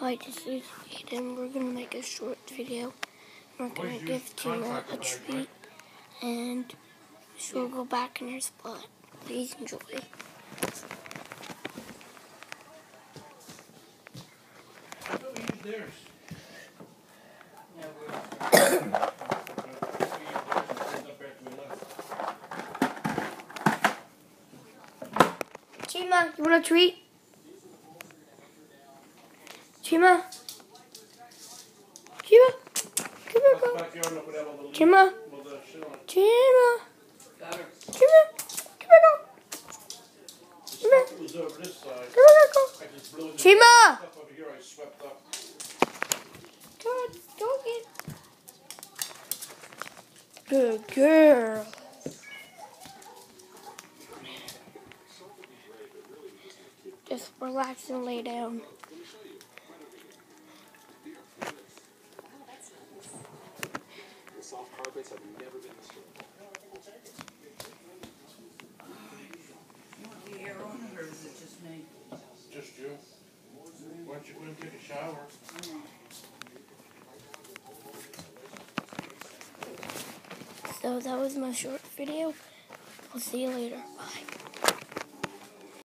Hi, this is Aiden. We're going to make a short video. We're going to give Tina a treat, and she'll go back in her spot. Please enjoy. Chima, you want a treat? Chima? Chima? Come here, go. Chima? Chima? Come here. Come here, go. Come here. Come here, go. Chima! Don't get. Good girl. Just relax and lay down. The soft carpets have never been this good. You want the air on, or is it just me? Just you. Why don't you go and take a shower? So that was my short video. I'll see you later. Bye.